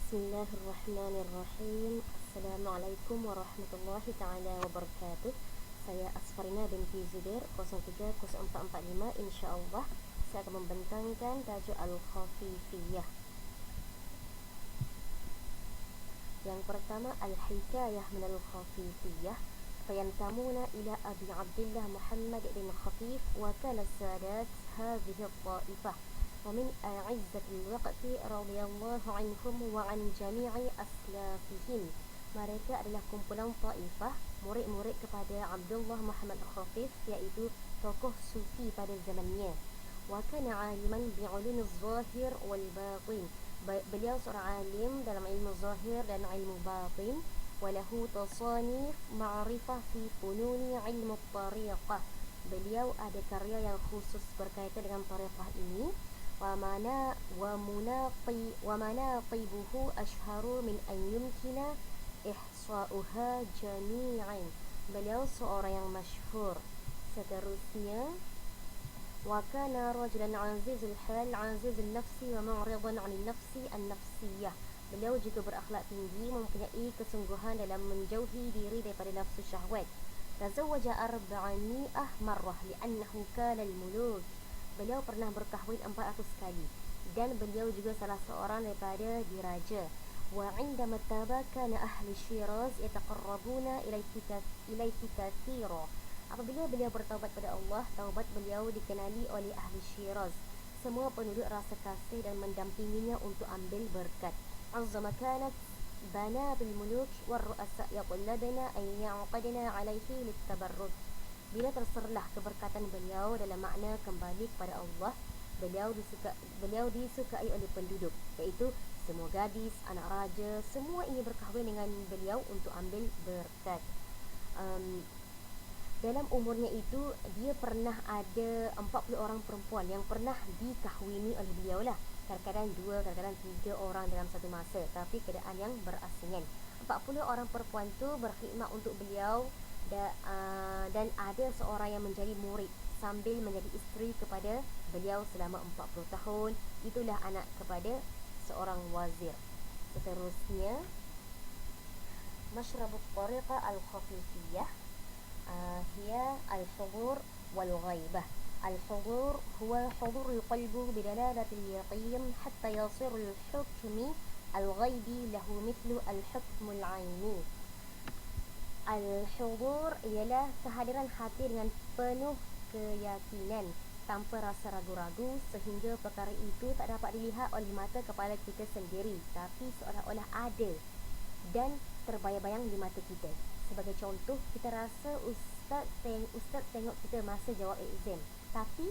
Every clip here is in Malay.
Bismillahirrahmanirrahim. Assalamualaikum warahmatullahi ta'ala wabarakatuh. Saya Asfarina binti Zubair 030445. InsyaAllah saya akan membentangkan tajuk Al-Khafifiyah. Yang pertama, Al-Hikayah min Al-Khafifiyah. Fayantamuna ila Abi Abdullah Muhammad bin Khafif wa kana sadat hadhihi at-ta'ifah ومن أعزة الوقت رضي الله عنهم وعن جميع أسلافهم. Mereka adalah kumpulan Taifah, murid-murid kepada Abdullah Muhammad Khafif, iaitu tokoh sufi pada zamannya. Wa kana aliman bi'ulum az-zahir wal batin. Beliau seorang alim dalam ilmu zahir dan ilmu batin. Walahu tasanif ma'rifah fi fununi ilmu tariqah. Beliau ada karya yang khusus berkaitan dengan tariqah ini. ومناقبه أشهر من أن يمكن إحصاؤها جميعا. Beliau seorang yang masyhur. Seterusnya, وكان رجلا عزيز الحال عزيز النفس ومعرضا عن النفس النفسية. Beliau juga berakhlak tinggi, mempunyai kesungguhan dalam menjauhi diri daripada nafsu syahwat. تزوج 400 مرة لأنه كان الملوك. Beliau pernah berkahwin 400 kali dan beliau juga salah seorang daripada diraja. Wa 'indama taba kana ahli Syiraz yataqarrabuna ilaihi katsira. Apabila beliau bertaubat pada Allah, taubat beliau dikenali oleh ahli Syiraz. Semua penduduk rasa kasih dan mendampinginya untuk ambil berkat. Azzama kanat bana bil muluk war ru'asa yaqulladana ay ya'qadna 'alaihi litabarruk. Bila terserlah keberkatan beliau dalam makna kembali kepada Allah, beliau disukai oleh penduduk, iaitu semua gadis, anak raja, semua ingin berkahwin dengan beliau untuk ambil berkat. Dalam umurnya itu, dia pernah ada 40 orang perempuan yang pernah dikahwini oleh beliau lah. Kadang-kadang 2, kadang-kadang 3 orang dalam satu masa, tapi keadaan yang berasingan. 40 orang perempuan tu berkhidmat untuk beliau, dan ada seorang yang menjadi murid sambil menjadi isteri kepada beliau selama 40 tahun. Itulah anak kepada seorang wazir. Seterusnya, Mashrabut Tariqah Al-Khafifiyah hiya al-hudur wal-ghaibah. Al-hudur huwa hudur al-qalb bidalalat al-yaqin hatta yasir al-hukm al-ghaibi lahu mithlu al-hukm al-'aini. Al-hudur ialah kehadiran hati dengan penuh keyakinan tanpa rasa ragu-ragu, sehingga perkara itu tak dapat dilihat oleh mata kepala kita sendiri, tapi seolah-olah ada dan terbayang-bayang di mata kita. Sebagai contoh, kita rasa ustaz tengok kita masa jawab exam, tapi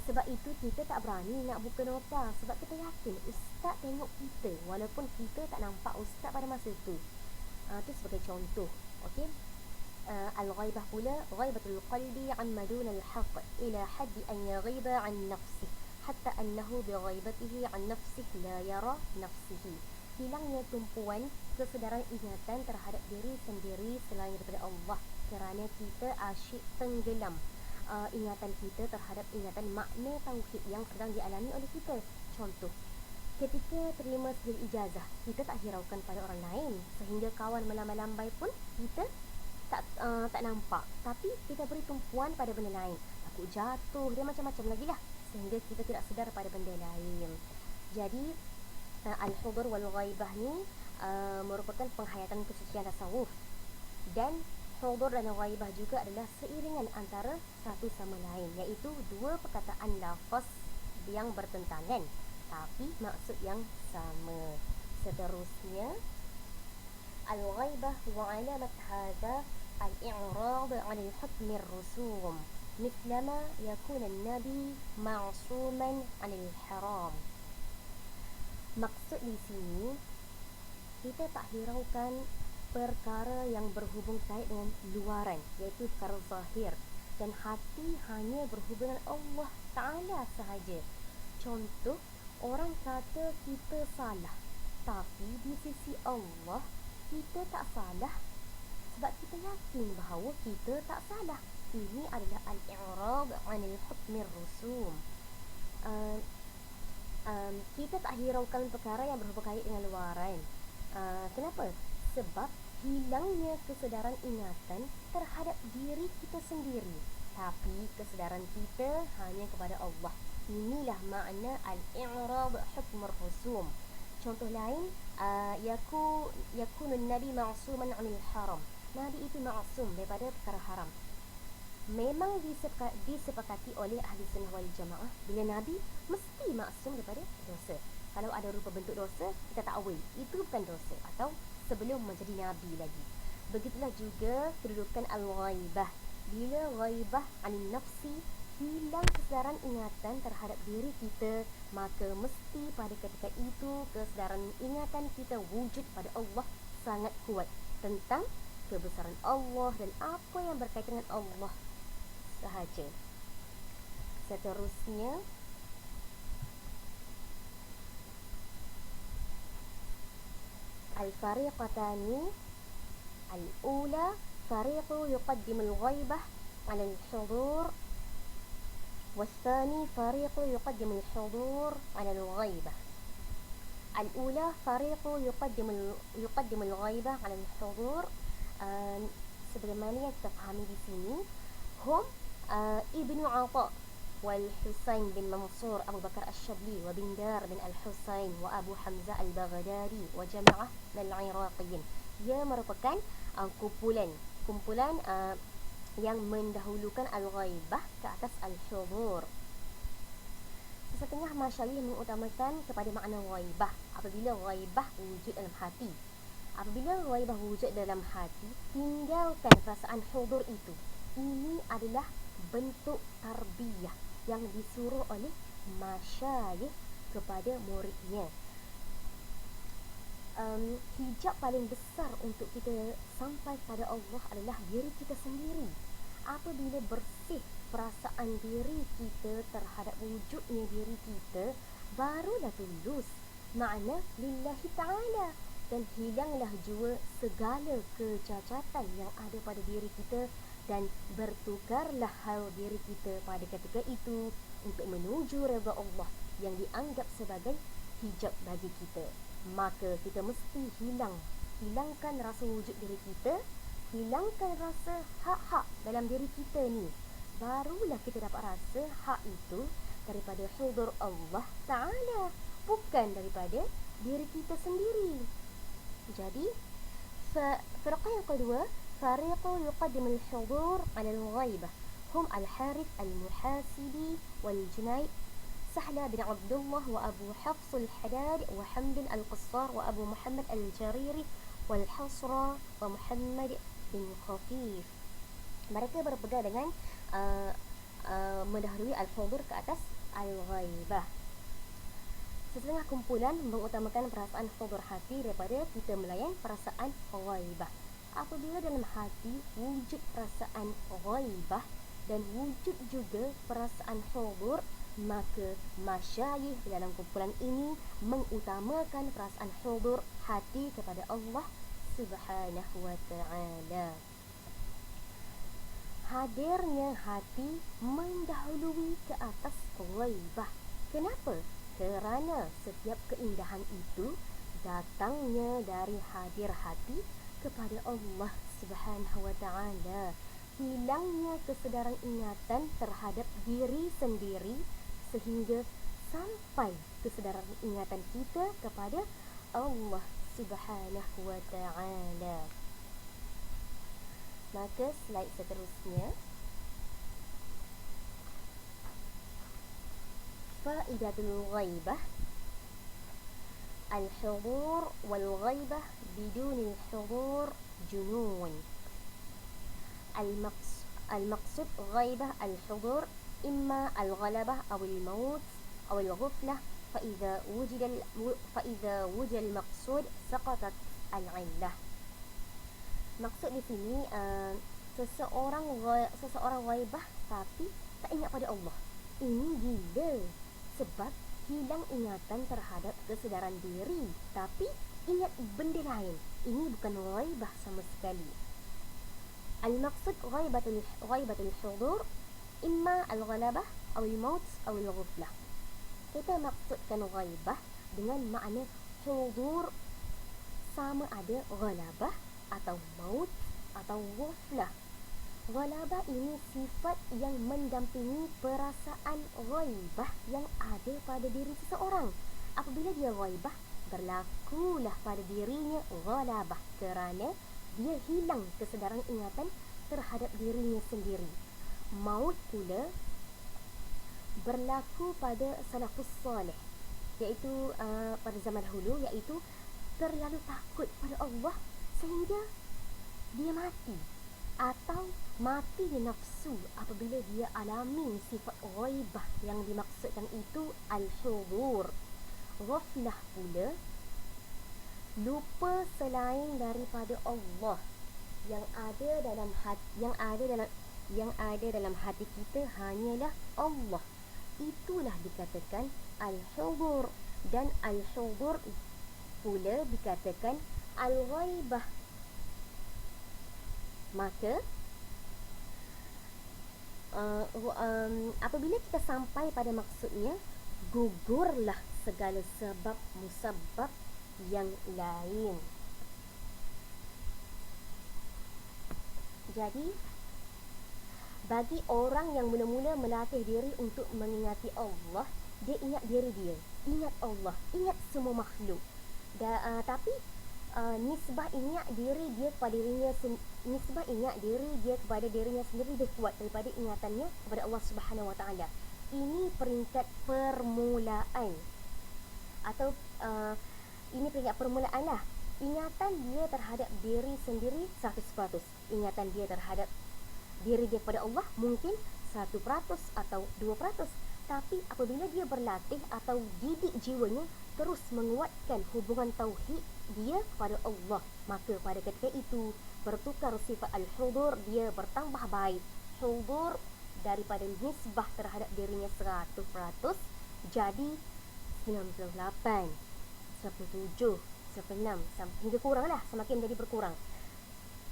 sebab itu kita tak berani nak buka nota, sebab kita yakin ustaz tengok kita walaupun kita tak nampak ustaz pada masa itu. Itu sebagai contoh. Okey. Al-ghaibah pula, ghaibatul qalbi amma dun al-haq ila hadd an yaghiba an nafsihi hatta annahu bi ghaibatihi an nafsihi la yara nafsihi. Hilangnya tumpuan kesedaran ingatan terhadap diri sendiri selain daripada Allah, kerana kita asyik tenggelam ingatan kita terhadap ingatan makna tauhid yang sedang dialami oleh kita. Contoh, ketika terima sebuah ijazah, kita tak hiraukan pada orang lain, sehingga kawan melambai-lambai pun kita tak nampak, tapi kita beri tumpuan pada benda lain. Takut jatuh, dia macam-macam lagi lah, sehingga kita tidak sedar pada benda lain. Jadi al-hudur wal-ghaibah ni merupakan penghayatan kesucian tasawuf. Dan hudur dan ghaibah juga adalah seiringan antara satu sama lain, iaitu dua perkataan lafaz yang bertentangan tapi maksud yang sama. Seterusnya, al-ghaibah wa alamat hadha al-i'rad 'an al-hukm ar-rusum mithlama yakun an-nabi ma'suman 'an al-haram. Maksud di sini, kita tak hiraukan perkara yang berhubung kait dengan luaran, iaitu perkara zahir, dan hati hanya berhubungan Allah Ta'ala sahaja. Contoh, orang kata kita salah, tapi di sisi Allah kita tak salah, sebab kita yakin bahawa kita tak salah. Ini adalah al-i'rad 'anil hukmir rusum. Kita tak hiraukan perkara yang berkait dengan luaran. Kenapa? Sebab hilangnya kesedaran ingatan terhadap diri kita sendiri, tapi kesedaran kita hanya kepada Allah. Inilah makna al-i'rad hukm ar-rusum. Contoh lain, yakunun nabi ma'suman 'anil haram. Nabi itu maksum daripada perkara haram. Memang disepakati oleh ahli sunnah wal jamaah bila Nabi mesti maksum daripada dosa. Kalau ada rupa bentuk dosa, kita takwil itu bukan dosa atau sebelum menjadi Nabi lagi. Begitulah juga kedudukan al-ghaibah. Bila ghaibah anin nafsi, hilang kesedaran ingatan terhadap diri kita, maka mesti pada ketika itu kesedaran ingatan kita wujud pada Allah sangat kuat tentang kebesaran Allah dan apa yang berkaitan dengan Allah sahaja. Seterusnya, al-fariqatani al-ula fariqu yuqaddimu al-ghaibah 'ala al-hudur والثاني فريق يقدم الحضور على الغيبة. الأولى فريق يقدم الغيبة على الحضور. Sebagaimana yang kita fahami di sini, hum Ibnu Atha wal Husain bin Mansur Abu Bakar Ash-Shabli wa Bindar bin Al-Husain wa Abu Hamzah Al-Baghdadi wa jama'ah min al-Iraqiyin. Ia merupakan kumpulan yang mendahulukan al-ghaibah ke atas al-hudur. Setengah masyayikh mengutamakan kepada makna ghaibah apabila ghaibah wujud dalam hati. Apabila ghaibah wujud dalam hati, tinggalkan perasaan hudur itu. Ini adalah bentuk tarbiyah yang disuruh oleh masyayikh kepada muridnya. Hijab paling besar untuk kita sampai pada Allah adalah diri kita sendiri. Apabila bersih perasaan diri kita terhadap wujudnya diri kita, barulah tulus makna lillahi ta'ala, dan hilanglah jua segala kecacatan yang ada pada diri kita, dan bertukarlah hal diri kita pada ketika itu untuk menuju redha Allah yang dianggap sebagai hijab bagi kita. Maka kita mesti hilangkan rasa wujud diri kita, hilangkan rasa hak-hak dalam diri kita ni. Barulah kita dapat rasa hak itu daripada hudur Allah Ta'ala, bukan daripada diri kita sendiri. Jadi firqah yang kedua, fariqu yuqaddim al-hudur 'ala al-ghaibah, hum al-Harith al-Muhasibi wal-Junayd سهل بن عبد الله وأبو حفص الحداد وحمد القصار وأبو محمد الجريري والحصرة ومحمد بن خفيف. Mereka berpegang dengan mendahului al-hudur ke atas al-ghaibah. Sesetengah kumpulan mengutamakan perasaan hudur hati daripada kita melayan perasaan ghaibah. Apabila dalam hati wujud perasaan ghaibah dan wujud juga perasaan hudur, maka masyayikh dalam kumpulan ini mengutamakan perasaan hudur hati kepada Allah Subhanahu wa ta'ala. Hadirnya hati mendahului ke atas ghaibah. Kenapa? Kerana setiap keindahan itu datangnya dari hadir hati kepada Allah Subhanahu wa ta'ala. Hilangnya kesedaran ingatan terhadap diri sendiri sehingga sampai kesedaran ingatan kita kepada Allah Subhanahu wa ta'ala. Maka slide seterusnya, faidatul ghaibah al-hudur wal-ghaibah biduni al-hudur junun. المقصود غيبة الحضور إما الغلبة أو الموت أو الغفلة، فإذا وجد المقصود سقطت العلة. Maksud di sini seseorang ghaibah tapi tak ingat pada Allah. Ini gila, sebab hilang ingatan terhadap kesedaran diri tapi ingat benda lain. Ini bukan ghaibah sama sekali. المقصود غيبة الحضور إما الغلبة أو الموت أو الغفلة. kita maksudkan ghaibah dengan makna hudur, sama ada ghalabah atau maut atau ghaflah. Ghalabah ini sifat yang mendampingi perasaan ghaibah yang ada pada diri seseorang. Apabila dia ghaibah, berlakulah pada dirinya ghalabah kerana dia hilang kesedaran ingatan terhadap dirinya sendiri. Maut pula berlaku pada salafus salih, iaitu pada zaman dahulu, iaitu terlalu takut pada Allah sehingga dia mati, atau mati di nafsu apabila dia alami sifat ghaibah yang dimaksudkan itu al-hudur. Ghaflah pula lupa selain daripada Allah yang ada dalam hati kita hanyalah Allah. Itulah dikatakan al-hudur, dan al-hudur pula dikatakan al-ghaibah. Maka apabila kita sampai pada maksudnya, gugurlah segala sebab musabab yang lain. Jadi bagi orang yang mula-mula melatih diri untuk mengingati Allah, dia ingat diri dia, ingat Allah, ingat semua makhluk. Tapi nisbah ingat diri dia kepada dirinya sendiri lebih kuat daripada ingatannya kepada Allah Subhanahu Wa Taala. Ini peringkat permulaan, atau ini peringkat permulaan lah. Ingatan dia terhadap diri sendiri 100%. Ingatan dia terhadap diri dia kepada Allah mungkin 1% atau 2%. Tapi apabila dia berlatih atau didik jiwanya terus menguatkan hubungan tauhid dia kepada Allah, maka pada ketika itu bertukar sifat al-hudur, dia bertambah baik. Hudur daripada nisbah terhadap dirinya 100% jadi 98, 97, 96 hingga kurang lah, semakin jadi berkurang.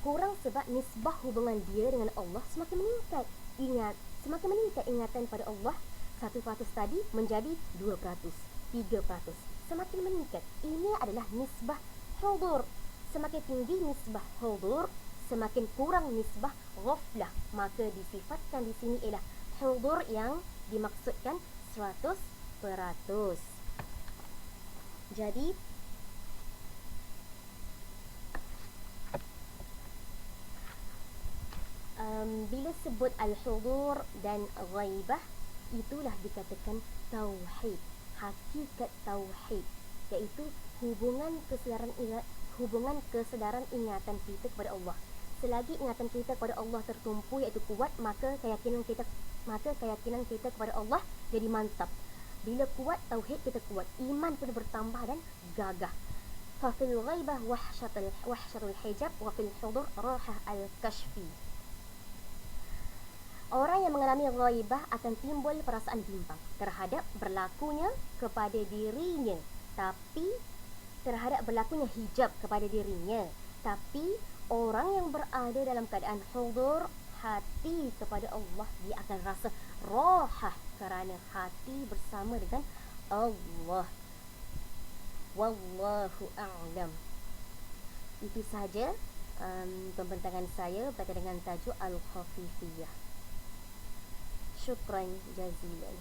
Kurang sebab nisbah hubungan dia dengan Allah semakin meningkat. Semakin meningkat ingatan pada Allah, 1% tadi menjadi 2%, 3%, semakin meningkat. Ini adalah nisbah hudur. Semakin tinggi nisbah hudur, semakin kurang nisbah ghaflah. Maka disifatkan di sini ialah hudur yang dimaksudkan 100%. Jadi bila sebut al-hudur dan ghaibah, itulah dikatakan tauhid, hakikat tauhid, iaitu hubungan kesedaran ingatan kita kepada Allah. Selagi ingatan kita kepada Allah tertumpu iaitu kuat, maka keyakinan kita kepada Allah jadi mantap. Bila kuat, tauhid kita kuat, iman pun bertambah dan gagah. Fa fil ghaibah wahsyatul hijab wa fil hudur rahah al-kashfi. Orang yang mengalami ghaibah akan timbul perasaan bimbang terhadap berlakunya kepada dirinya, tapi terhadap berlakunya hijab kepada dirinya. Tapi orang yang berada dalam keadaan hudur hati kepada Allah, dia akan rasa rahah kerana hati bersama dengan Allah. Wallahu a'lam. Itu sahaja pembentangan saya berkaitan dengan tajuk Al-Khafifiyah. Syukran jazilan.